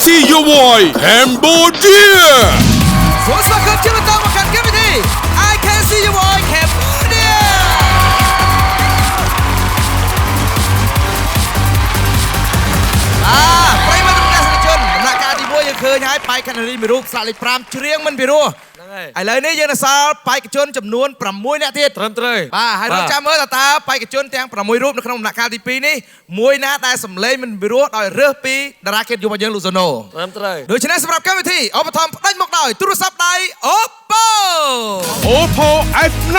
see your voice Cambodia สวัสดีครับชื่อเป็นตามมากันกันไปที I can see your voice Cambodia ប្រិយមិត្តទស្សនិកជនដំណាក់កាលទី1យើងឃើញហើយបេក្ខនារីមួយរូបស្លាកលេខ5ច្រៀងមិនពីរោះឥឡូវនេះយើងនៅសល់បេក្ខជនចំនួន6នាក់ទៀតត្រឹមត្រូវបាទហើយរកចាំមើលតើបេក្ខជនទាំង6រូបនៅក្នុងដំណាក់កាលទី2នេះមួយណាដែលសម្លេងមិនពីរោះដោយរើសពីតារាកិត្តិយសរបស់យើងលោកសូណូត្រឹមត្រូវដូច្នេះសម្រាប់កម្មវិធីឧបត្ថម្ភផ្ដាច់មកដោយទូរស័ព្ទដៃ Oppo F9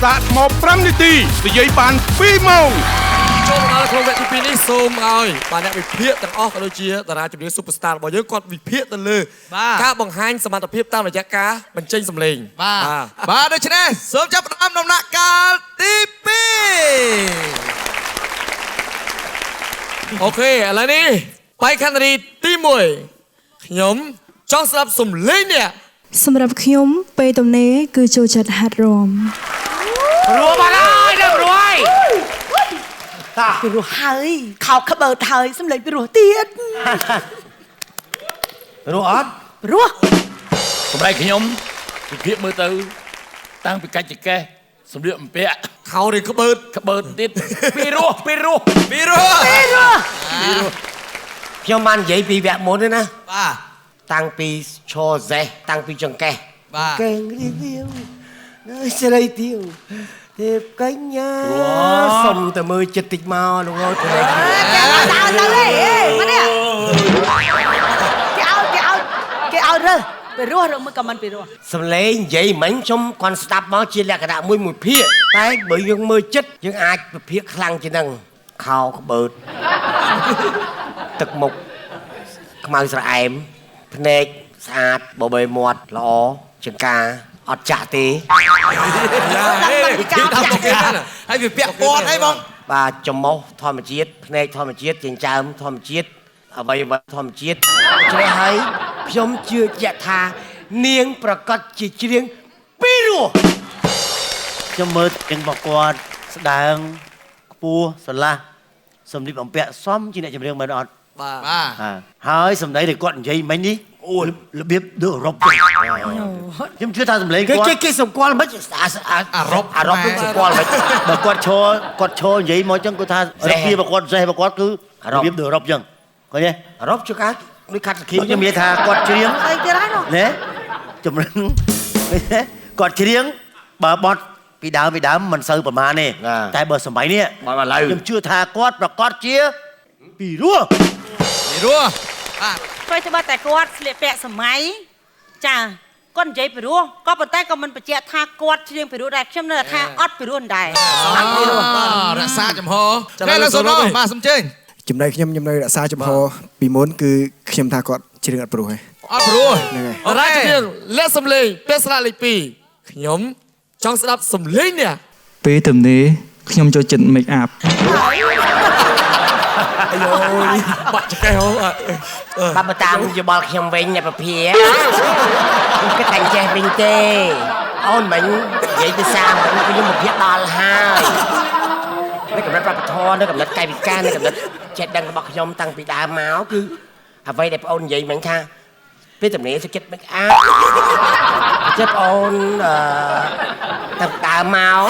សាកថ្ម5នាទីនិយាយបាន2ម៉ោងចូលមកដល់ក្នុងវគ្គទី2នេះសូមឲ្យបាទអ្នកវិភាគទាំងអស់ក៏ដូចជាតារាចម្រៀង Superstar របស់យើងគាត់វិភាគទៅលើការបង្ហាញសមត្ថភាពតាមរយៈការបញ្ចេញសម្លេងបាទដូច្នេះសូមចាប់ផ្ដើមដំណាក់កាលទី2អូខេឥឡូវនេះបេក្ខនារីទី1ខ្ញុំចង់ស្ដាប់សម្លេងនេះសម្រាប់ខ្ញុំពេលទំនេរគឺចូលចិត្តហាត់រាំរួចមកហើយដល់រួយពីរោះហើយខោក្បឺតហើយសំលេងពីរោះទៀតរស់អត់រស់សម្រាប់ខ្ញុំវិភាគមើលទៅតាំងពីកាច់ចកេះសម្លៀកបំពាក់ខោរីក្បឺតទៀតពីរោះខ្ញុំបាននិយាយពីវគ្គមុនទេណាបាទតាំងពីឈរសេះតាំងពីចង្កេះបាទកេងរីវាវនៅស្រីទៀវទេពកញ្ញាសុំតែមើលចិត្តតិចមកលោកអើយព្រៃគេអត់ទៅទេមកនេះគេឲ្យរើសពីរោះឬមិនក៏មិនពីរោះសំឡេងនិយាយមិញខ្ញុំគាត់ស្ដាប់មកជាលក្ខណៈមួយភាគតែបើយើងមើលចិត្តយើងអាចវិភាគខ្លាំងជាងហ្នឹងខោក្បឺតទឹកមុខខ្មៅស្រអែមភ្នែកស្អាតបបេមាត់ល្អចង្ការអត់ចាក់ទេហើយវាពាក់ព័ន្ធអីបងបាទចំមុះធម្មជាតិភ្នែកធម្មជាតិចិញ្ចើមធម្មជាតិអ្វីធម្មជាតិដូច្នេះហើយខ្ញុំជឿជាក់ថានាងប្រកាសជាច្រៀងពីរោះខ្ញុំមើលទាំងរបស់គាត់ស្ដើងខ្ពស់ស្រឡះសម្លៀកបំពាក់សមជាអ្នកចម្រៀងមែនអត់បាទហើយសម្ដីដែលគាត់និយាយមិញនេះអូរបៀបដូចអឺរ៉ុបខ្ញុំជឿថាសម្លេងគាត់គេសម្គាល់មិនអឺរ៉ុបសម្គាល់មិនបើគាត់ឈរនិយាយមកចឹងគាត់ថារបៀបគាត់សេះរបស់គាត់គឺរបៀបដូចអឺរ៉ុបចឹងឃើញទេអឺរ៉ុបជួការដូចខាត់សខីខ្ញុំនិយាយថាគាត់ច្រៀងអីទៀតហើយណែចម្រៀងគាត់ច្រៀងបើបត់ពីដើមមិនសូវប្រមាណទេតែបើសម័យនេះខ្ញុំជឿថាគាត់ប្រកាសជាពីរោះបាទព្រោះតែគាត់ស្លៀកពាក់សម័យចាគាត់និយាយពីរោះក៏ប៉ុន្តែក៏មិនបញ្ជាក់ថាគាត់ច្រៀងពីរោះដែរខ្ញុំនៅថាអត់ពីរោះដែររក្សាចំហគេលោកសូណូបាទសូមជើញចំណែកខ្ញុំនៅរក្សាចំហពីមុនគឺខ្ញុំថាគាត់ច្រៀងអត់ព្រោះទេអត់ព្រោះហ្នឹងហើយអរ៉ាជំនឿលេខសំឡេងពេលស្លាកលេខ2ខ្ញុំចង់ស្ដាប់សំឡេងនេះពេលទំនេរខ្ញុំចូលចិត្ត make up អាយបាក់ចកេះហ៎បាទបើតាមយោបល់ខ្ញុំវិញអ្នកប្រភាខ្ញុំគិតថាចេះវិញទេអូនមិញនិយាយភាសាខ្ញុំប្រភាដល់ហើយនៅកម្រិតប្រាប់ធម៌នៅកម្រិតកាយវិការនៅកម្រិតចិត្តដឹងរបស់ខ្ញុំតាំងពីដើមមកគឺអ្វីដែលបងអូននិយាយមិញថាពេលទំនេរសុខចិត្ត make up ចិត្តបងអូនតាំងដើមមក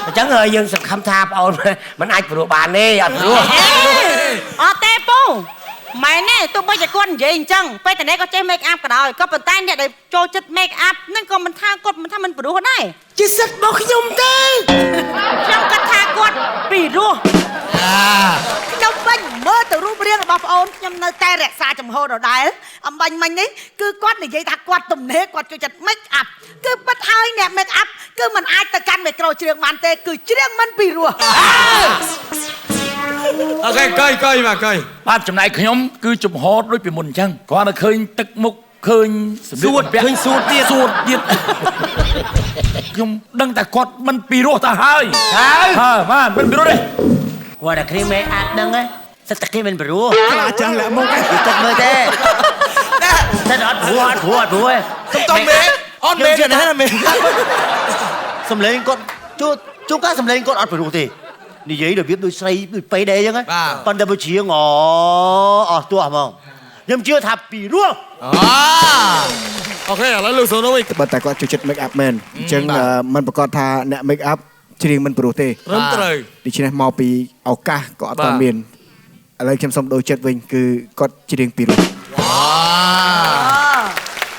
អញ្ចឹងយើងសង្ឃឹមថាបងអូនមិនអាចព្រោះបានទេអត់ព្រោះអត់ទេពូម៉ែនេះទោះបីជាគាត់និយាយអញ្ចឹងពេលតែនេះក៏ចេះ make up ក៏ដោយក៏ប៉ុន្តែអ្នកដែលចូលចិត្ត make up ហ្នឹងក៏មិនថាគាត់មិនថាមិនព្រោះដែរជាសិទ្ធិរបស់ខ្ញុំទេខ្ញុំគិតថាគាត់ពីរោះខ្ញុំវិញមើលទៅរូបរាងរបស់បងអូនខ្ញុំនៅតែរក្សាចំហដដែលអំបញ្ញមិញនេះគឺគាត់និយាយថាគាត់ទំនេរគាត់ចូលចិត្ត make up គឺពិតហើយអ្នក make up គឺមិនអាចទៅកាន់មីក្រូច្រៀងបានទេគឺច្រៀងមិនពីរោះអូខេកុយមកបាទចំណែកខ្ញុំគឺចំហដូចពីមុនអញ្ចឹងគ្រាន់តែឃើញទឹកមុខឃើញសួតឃើញសួតទៀតខ្ញុំដឹងតែគាត់មិនពីរោះទៅហើយបាទមិនពីរោះទេគាត់តែគ្រីម make up ហ្នឹងសិតតែគេមិនពីរោះចាស់លាក់មុខឯងទឹកមើលទេតែអត់ព្រោះតំមេអូនមេណាមេសំឡេងគាត់ជួការសំឡេងគាត់អត់ពីរោះទេ និយាយរបៀបដូចស្រីដូចពេដេអញ្ចឹងប៉ុន្តែបើច្រៀងអស់ទោះហ្មងខ្ញុំជឿថាពីរោះ អូខេឥឡូវលោកសូនូវិញ បើតែគាត់ចូលចិត្ត make up មែនអញ្ចឹងมันប្រកាសថាអ្នក make up ច្រៀងមិនព្រោះទេ ត្រឹមត្រូវ ដូច្នេះមកពីឱកាសក៏អត់ទាន់មានឥឡូវខ្ញុំសូមដូរចិត្តវិញគឺគាត់ច្រៀងពីរោះ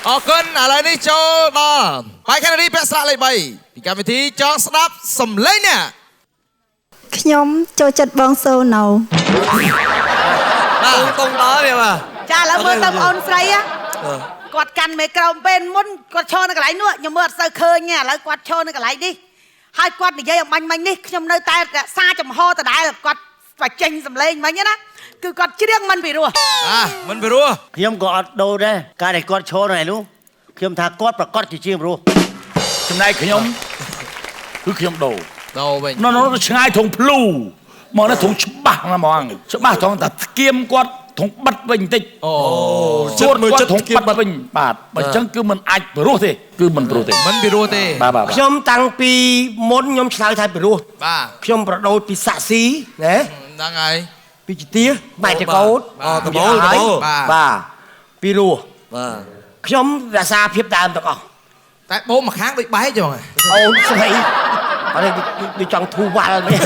អរគុណឥឡូវនេះចូលដល់បាយខេនរីពាក់ស្លាកលេខ3ពីកម្មវិធីចង់ស្ដាប់សំឡេងអ្នក ខ្ញុំចូលចិត្តបងសូណូ តុងដល់វាបាទ ចាឥឡូវមើលទៅបងអូនស្រីគាត់កាន់មេក្រូពេលមុនគាត់ឈរនៅកន្លែងនោះខ្ញុំមើលអត់សូវឃើញទេឥឡូវគាត់ឈរនៅកន្លែងនេះហើយគាត់និយាយអំបញ្ញមិញនេះខ្ញុំនៅតែរក្សាចំហដដែលគាត់បញ្ចេញសម្លេងមិញណាគឺគាត់ច្រៀងមិនពីរោះ មិនពីរោះ ខ្ញុំក៏អត់ដូរដែរការដែលគាត់ឈរនៅនោះខ្ញុំថាគាត់ប្រកាសជាជាព្រោះ ចំណែកខ្ញុំគឺខ្ញុំដូរ វិញ nóឆ្ងាយធំភ្លូមកនៅធំច្បាស់ណាស់ហ្មងច្បាស់ត្រង់តែស្គៀមគាត់ធំបិទវិញបន្តិចជួតគាត់ធំបិទវិញបាទបើអញ្ចឹងគឺมันអាចព្រោះទេគឺมันព្រោះទេ មិនពីរោះទេ បាទបាទ ខ្ញុំតាំងពីមុនខ្ញុំឆ្លើយថាព្រោះ បាទ ខ្ញុំប្រដូតពីសាក់ស៊ីណា ហ្នឹងហើយ ពីជីទាបែកតកោត តបោល បាទពីរោះ បាទ ខ្ញុំរក្សាភាពដើមទាំងអស់ តែបូមមួយខាងដូចបែកចឹង អូនស្រីអត់ដូចចង់ធូរវ៉ាល់នេះ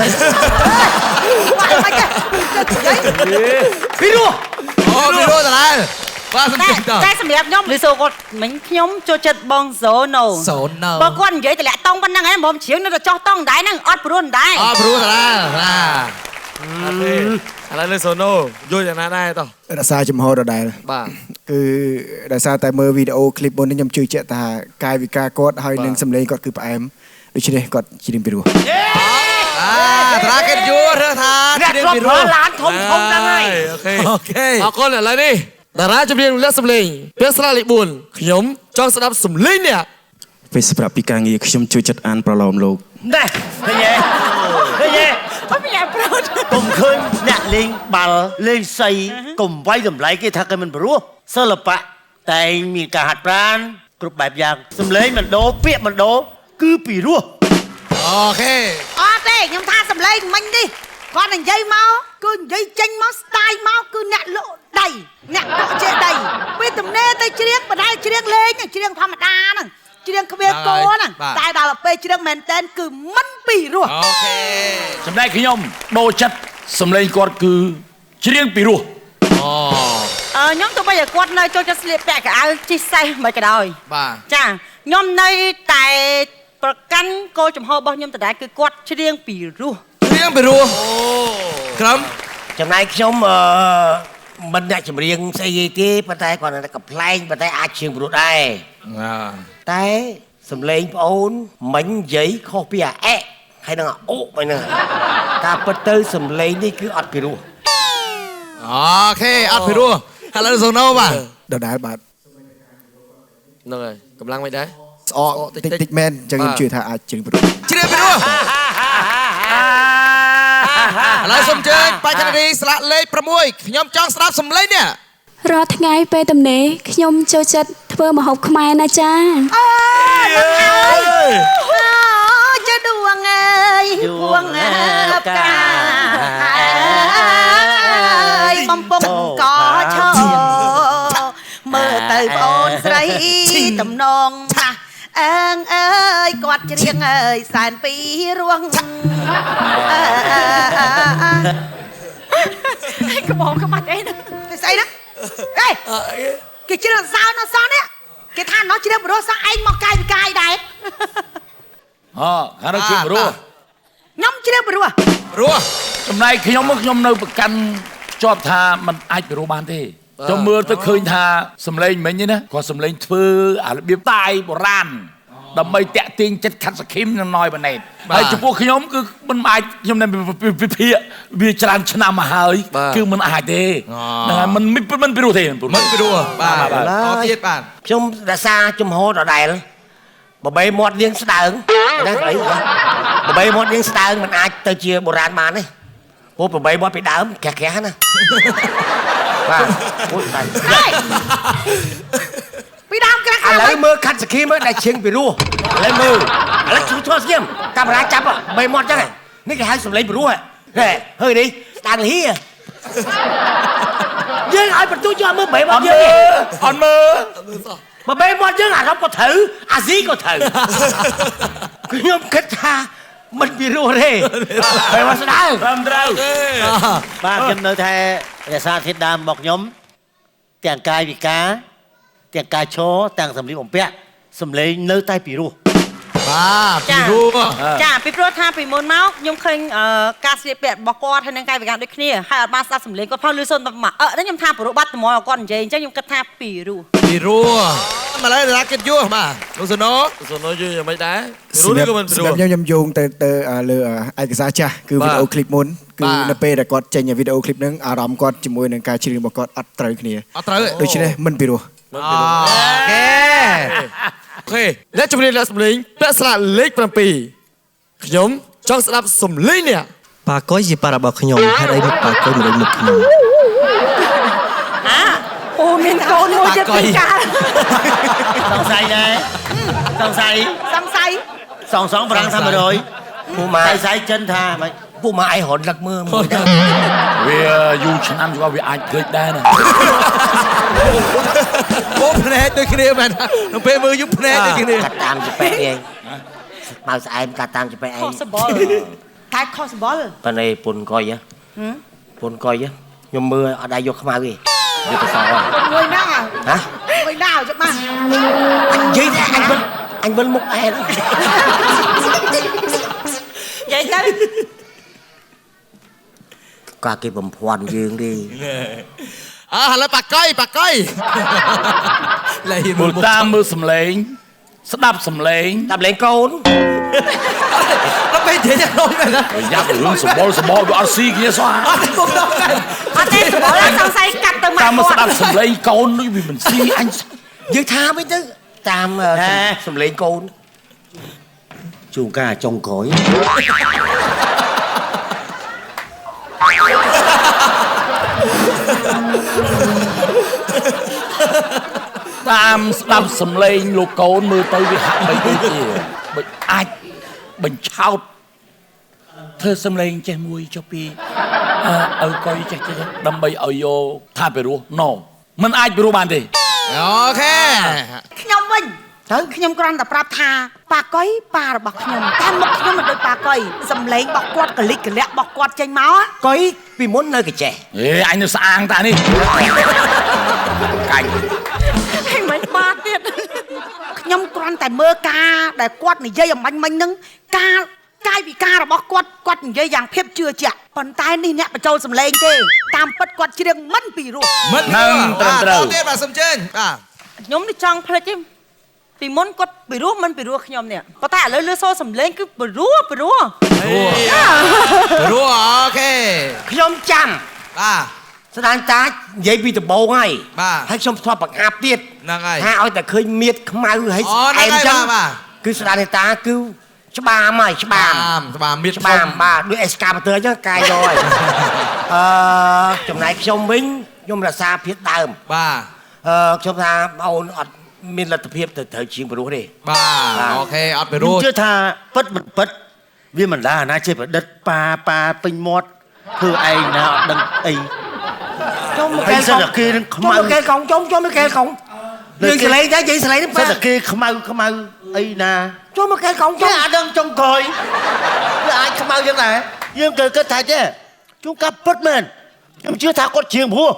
ពីរោះ ពីរោះតារាបាទសំទិញត តែសម្រាប់ខ្ញុំលឺសូគាត់មិញខ្ញុំចូលចិត្តបងសូណូ សូណូ បើគាត់និយាយតម្លាក់តង់ប៉ុណ្ណឹងហ្នឹងមកច្រៀងនៅតែចោះតង់ដែរហ្នឹងអត់ព្រោះដែរ ព្រោះតារា អូខេឥឡូវលោកសូនូយល់យ៉ាងណាដែរតោះ រក្សាចំហដដែល បាទ គឺដោយសារតែមើលវីដេអូឃ្លីបមុននេះខ្ញុំជឿជាក់ថាកាយវិការគាត់ហើយនឹងសម្លេងគាត់គឺផ្អែមដូច្នេះគាត់ច្រៀងពីរោះ តារាគេយល់រឿងថា អ្នកធ្លាប់ប្រើឡានធំហ្នឹងហើយ អូខេអរគុណឥឡូវនេះតារាចម្រៀងលាក់សម្លេងពាក់ស្លាកលេខ4ខ្ញុំចង់ស្ដាប់សម្លេងនេះ ពេលសម្រាប់ពីការងារខ្ញុំជួយចិត្តអានប្រឡំលោក ណែឃើញទេឃើញទេ អត់មានប្រោត កុំឃើញអ្នកលេងបាល់លេងសីកុំវាយតម្លៃគេថាគេមិនព្រោះសិល្បៈតែងមានការហាត់ប្រាណគ្រប់បែបយ៉ាងសំឡេងមិនដោពាក្យមិនដោគឺពីរោះ អូខេ អត់ទេខ្ញុំថាសម្លេងមិញនេះគាត់និយាយមកគឺនិយាយចេញមកស្ទាយមកគឺអ្នកលក់ដៃអ្នកលក់ចេះដៃពេលទំនេរទៅច្រៀងបណ្ដាលច្រៀងលេងច្រៀងធម្មតាហ្នឹងច្រៀងក្បៀកោហ្នឹងតែដល់ពេលច្រៀងមែនតែនគឺមិនពីរោះ អូខេ ចំណែកខ្ញុំដូរចិត្តសម្លេងគាត់គឺច្រៀងពីរោះ ខ្ញុំទៅបីឲ្យគាត់នៅចូលចិត្តស្លៀកពាក់កៅអៅជីសេះមិនក៏ដោយ បាទ ចាខ្ញុំនៅតែប្រកាន់គោលចំហរបស់ខ្ញុំដដែលគឺគាត់ច្រៀងពីរោះ ច្រៀងពីរោះក្រំ ចំណែកខ្ញុំមិនអ្នកចម្រៀងស្អីទេប៉ុន្តែគាត់នៅកំ pl ែងប៉ុន្តែអាចច្រៀងព្រោះដែរតែសំឡេងប្អូនមិញនិយាយខុសពីអាអែហើយនឹងអាអូមិនហ្នឹងការពិតទៅសំឡេងនេះគឺអត់ពីរោះ អូខេអត់ពីរោះឥឡូវសូណូបាទ ដដែលបាទ ហ្នឹងហើយកម្លាំងមិនដែរ ស្អកតិចមែនអញ្ចឹងខ្ញុំជឿថាអាចច្រៀងពីរោះ ច្រៀងពីរោះឥឡូវសូមអញ្ជើញបាយខេនរីស្លាកលេខ6ខ្ញុំចង់ស្ដាប់សំឡេងនេះ រាល់ថ្ងៃពេលទំនេរខ្ញុំចូលចិត្តធ្វើម្ហូបខ្មែរណាចា ជាដួងអើយដួងផ្កាបំពង់កឈរមើលទៅប្អូនស្រីតំណងថាអើងអើយគាត់ច្រៀងអើយសែនពីរងក្បោក្បាច់អីហ្នឹងស្អីហ្នឹងអេគេច្រៀងសើនៅសោះនេះគេថាnóច្រៀងព្រោះសោះឯងមកកាយវិការដែរ ខាងនោះច្រៀងពីរោះ ខ្ញុំច្រៀងព្រោះ ចំណែកខ្ញុំនៅប្រកាន់ជាប់ថាมันអាចពីរោះបានទេខ្ញុំមើលទៅឃើញថាសំឡេងមិញនេះណាគាត់សំឡេងធ្វើអារបៀបតាយបុរាណដើម្បីតាក់ទាញចិត្តខាត់សខឹមនឹងណយបណេតហើយចំពោះខ្ញុំគឺមិនអាចខ្ញុំនៅវិភាគវាច្រើនឆ្នាំមកហើយគឺមិនអាចទេហ្នឹងហើយមិនពីរោះទេមិនពីរោះបាទ អត់ទៀតបាទ ខ្ញុំរក្សាចំហដដែលបបែមាត់នាងស្ដើងណាស្អីបបែមាត់នាងស្ដើងមិនអាចទៅជាបុរាណបានទេព្រោះបបែមាត់ពីដើមក្រាស់ណាបាទអូយតែ ពីដើមក្រាស់ ឥឡូវមើលខាត់សខីមើលដែលជិងពីរោះឥឡូវមើលឥឡូវជួយស្គៀមកាមេរ៉ាចាប់បបែមាត់ចឹង នេះគេហៅសម្លេងព្រោះហេហើយនេះស្ដាងលីយើងឲ្យបន្ទូយកមើលបែបមកយើងអត់មើលមកបែបមកយើងអារម្មណ៍ក៏ត្រូវអាស៊ីក៏ត្រូវខ្ញុំគិតថាមិនពីរោះទេបែបមកស្ដាងត្រឹមត្រូវបាទខ្ញុំនៅថារក្សាធាតុដើមមកខ្ញុំទាំងកាយវិការទាំងការឈរទាំងសម្លៀកបំពាក់សម្លេងនៅតែពីរោះបាទពីរោះចាពីព្រោះថាពីមុនមកខ្ញុំឃើញការស្លៀកពាក់របស់គាត់ហើយនឹងកាយវិការដូចគ្នាហើយអត់បានស្ដាប់សម្លេងគាត់ផងលឺសូនតែមកខ្ញុំថាពីរោះបាត់ត្មងគាត់និយាយអញ្ចឹងខ្ញុំគិតថាពីរោះមកឡើយតាគិតយូរបាទលោកសុណូយូរយ៉ាងម៉េចដែរពីរោះនេះក៏មិនពីរោះខ្ញុំយោងទៅលើឯកសារចាស់គឺវីដេអូឃ្លីបមុនគឺនៅពេលដែលគាត់ចេញវីដេអូឃ្លីបហ្នឹងអារម្មណ៍គាត់ជាមួយនឹងការច្រៀងរបស់គាត់អត់ត្រូវគ្នាដូច្នេះមិនពីរោះអូខេអ្នកជំនាញលើសម្លេងពាក់ស្លាកលេខ7ខ្ញុំចង់ស្ដាប់សម្លេងនេះប៉ាកុយជាប៉ារបស់ខ្ញុំហេតុអីមកប៉ាកុយមិនមុខខ្ញុំអូមានកូនមួយទៀតពីកាលសង្ស័យដែរសង្ស័យសងប្រាំងថា100ពូម៉ាសង្ស័យចិនថាមិនពូម៉ាឯងរត់លឹកមើលវាយូរឆ្នាំក៏វាអាចឃើញដែរណាអូភ្នែកដូចគ្នាមែនទៅពេលមើលយូរភ្នែកដូចគ្នាកាត់តាមជាពេកឯងមកស្អែមកាត់តាមជាពេកឯងខុសសបល់តែខុសសបល់ប៉នេះពុនកុយខ្ញុំមើលអត់ដែរយកខ្មៅទេយកទៅសល់មួយណាហ៎មួយណាចុះបាននិយាយតែអញវិលមុខឯងនិយាយទៅកាគេបំភាន់យើងទេឥឡូវប៉ាកុយមើលតាមមើលសម្លេងស្ដាប់សម្លេងកូនដល់ពេលនិយាយយ៉ាងនោះមែនណាយ៉ាប់រឿងសបល់វាអត់ស៊ីគ្នាសោះអត់ទេសបល់សង្ស័យកាត់ទៅមកតាមស្ដាប់សម្លេងកូននេះវាមិនស៊ីអញយើងថាវិញទៅតាមសម្លេងកូនជួងការចុងក្រោយតាមស្ដាប់សម្លេងលោកកូនមើលទៅវាហាក់បីដូចជាអាចបញ្ឆោតធ្វើសម្លេងចេះមួយចុះពីឲ្យកុយចេះដើម្បីឲ្យយកថាពីរោះណូมันអាចពីរោះបានទេអូខេខ្ញុំវិញទៅខ្ញុំគ្រាន់តែប្រាប់ថាប៉ាកុយប៉ារបស់ខ្ញុំតែមុខខ្ញុំមិនដូចប៉ាកុយសម្លេងរបស់គាត់កលិចកលាក់របស់គាត់ចេញមកកុយពីមុននៅកចេះអញនៅស្អាងតានេះកាញ់ហើយមិនបាត់ទៀតខ្ញុំគ្រាន់តែមើលការដែលគាត់និយាយអំបញ្ញមិញហ្នឹងកាយវិការរបស់គាត់និយាយយ៉ាងភាពជឿជាក់ប៉ុន្តែនេះអ្នកបញ្ចូលសម្លេងទេតាមពិតគាត់ច្រៀងមិនពីរោះមិនត្រឹមត្រូវទៀតបាទសុំជើញបាទខ្ញុំនេះចង់ភ្លេចទេពីមុនគាត់ពីរោះមិនពីរោះខ្ញុំនេះប៉ុន្តែឥឡូវលឺសូរសម្លេងគឺពីរោះអូខេខ្ញុំចាំបាទស្ដាងតានិយាយពីដំបូងហើយខ្ញុំធ្លាប់បង្អាប់ទៀតហ្នឹងហើយថាឲ្យតែឃើញមៀតខ្មៅហើយអែមចឹងគឺស្ដាងតាគឺច្បាមហើយច្បាមមៀតបាទដូចអេសកាបទ័រអញ្ចឹងកាយយកហើយចំណែកខ្ញុំវិញខ្ញុំរក្សាភាពដើមបាទខ្ញុំថាអូនអត់មានលទ្ធភាពទៅត្រូវជាងព្រោះទេបាទអូខេអត់ពីរោះជឿថាពិតមិនពិតវាមិនដាណាចេះប្រឌិតប៉ាពេញមាត់ធ្វើឯងណាអត់ដឹងអីខ្ញុំមកកែសិនតែគេនឹងខ្មៅមកកែកង់ខ្ញុំមកកែកង់យើងសលេងតែនិយាយសលេងនេះប៉ាសិនតែគេខ្មៅអីណាចូលមកកែកង់ខ្ញុំអត់ដឹងចុងក្រោយវាអាចខ្មៅយ៉ាងណាយើងគិតថាចេះជួនកាប់ពិតមែនខ្ញុំជឿថាគាត់ជាងព្រោះ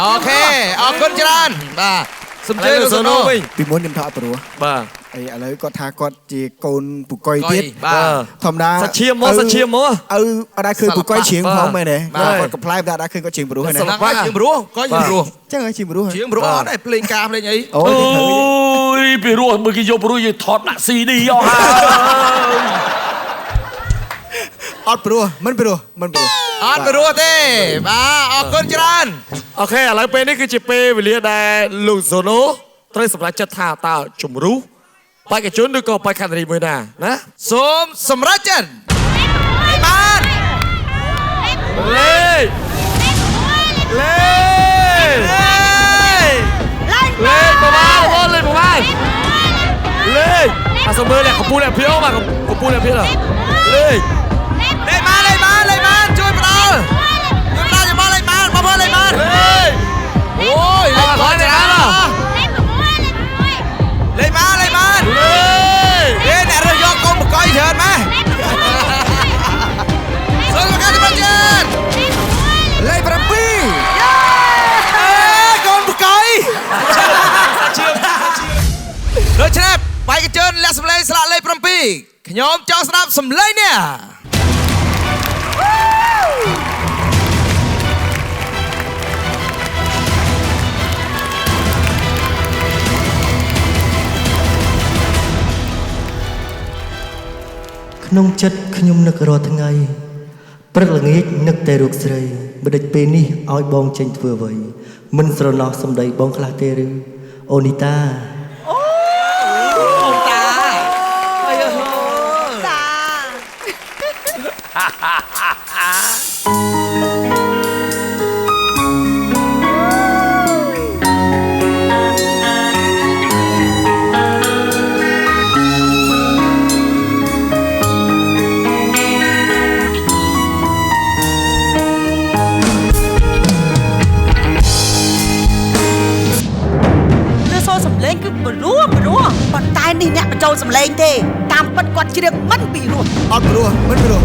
អូខេអរគុណច្រើនបាទសុំជើញលោកសុណូវិញពីមុនខ្ញុំថាអត់ព្រោះបាទឥឡូវគាត់ថាគាត់ជាកូនពូកុយទៀតធម្មតាសាឈាមមកឪអត់ដែរឃើញពូកុយជ្រៀងផងមែនទេគាត់កំ pl តែអត់ដែរឃើញគាត់ជ្រៀងព្រោះហ្នឹងគាត់ជ្រៀងព្រោះគាត់ជ្រៀងព្រោះចឹងហើយជ្រៀងព្រោះអត់ដែរភ្លេងការភ្លេងអីអូយពីរោះមើលគេយកព្រោះយើងថតដាក់ CD អស់ហើយអត់ព្រោះមិនព្រោះអត់ព្រោះទេបាទអរគុណច្រើនអូខេឥឡូវពេលនេះគឺជាពេលវេលាដែលលោកសូណូត្រូវសម្រេចចិត្តថាតើជំរុះបេក្ខជនឬក៏បេក្ខនារីមួយណាសូមសម្រេចចិត្តបានលេខប្រមាណលេខអត់សូមមើលអ្នកកំពូលអ្នកភៀវមកកំពូលអ្នកភៀវ លេខ លេខបានជួយផ្ដល់យកមកលេខបានបងប្អូនលេខបានអូយលេខបានច្រើនណាលេខបានអ្នករើសយកកូនបកុយច្រើនម៉េះសូមការជំរាបលេខ7កូនបកុយដូច្នេះបេក្ខជនលាក់សម្លេងស្លាកលេខ7ខ្ញុំចង់ស្ដាប់សម្លេងនេះក្នុងចិត្តខ្ញុំនឹករាល់ថ្ងៃព្រឹកល្ងាចនឹកតែរូបស្រីមិនដេចពេលនេះឲ្យបងចេញធ្វើអ្វីមិនស្រណោះសម្ដីបងខ្លះទេឬអូនីតា ប៉ុន្តែនេះអ្នកបញ្ចូលសម្លេងទេតាមពិតគាត់ជ្រៀងមិនពីរោះអត់ព្រោះមិនព្រោះ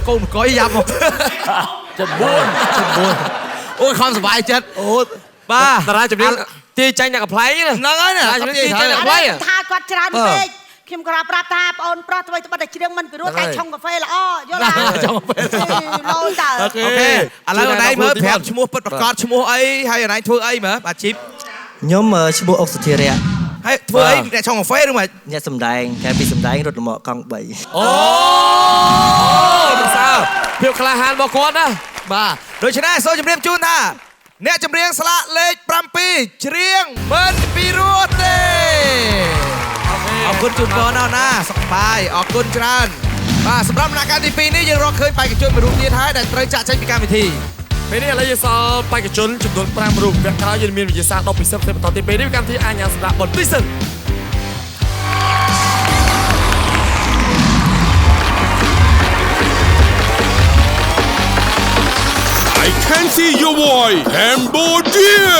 កូនបកុយយ៉ាប់មកចិត្ត4អូយខំសប្បាយចិត្តអូបាទតារាចម្រៀងទាយចាញ់អ្នកកំ pl ហ្នឹងហើយណាតារាចម្រៀងទាយចាញ់អ្នកកំ pl ថាគាត់ច្រើនពេកខ្ញុំក៏ប្រាប់ថាបងអូនប្រុសទៅទៅបាត់តែជ្រៀងមិនពីរោះតែឆុងកាហ្វេល្អយល់ទេឆុងកាហ្វេលោតើអូខេឥឡូវអណៃមើលប្រាប់ឈ្មោះពិតប្រកបឈ្មោះអីហើយអណៃធ្វើអីមើលបាទជីបខ្ញុំឈ្មោះអុកសុធារៈ ហើយធ្វើអីអ្នកឆុងកាហ្វេឬមិនអ្នកសំដែងកាលពីសំដែងរត់លំកកង់3អូមិនសើភាពក្លាហានរបស់គាត់ណាបាទដូច្នេះសូមជម្រាបជូនថាអ្នកចម្រៀងស្លាកលេខ7ច្រៀងមិនពីរោះទេអរគុណជូនបងណាសុខសប្បាយអរគុណច្រើនបាទសម្រាប់ដំណាក់កាលទី2នេះយើងរកឃើញបេក្ខជនមួយរូបទៀតហើយដែលត្រូវចាក់ចេញពីកម្មវិធីពេលនេះឥឡូវយើងសល់បេក្ខជនចំនួន5រូបវគ្គក្រោយយើងមានវិទ្យាសាស្ត្រ10ពិសេសទៅបន្តទៀតពេលនេះកម្មវិធីអាញាសម្រាប់បទពិសេស I can see your boy Cambodia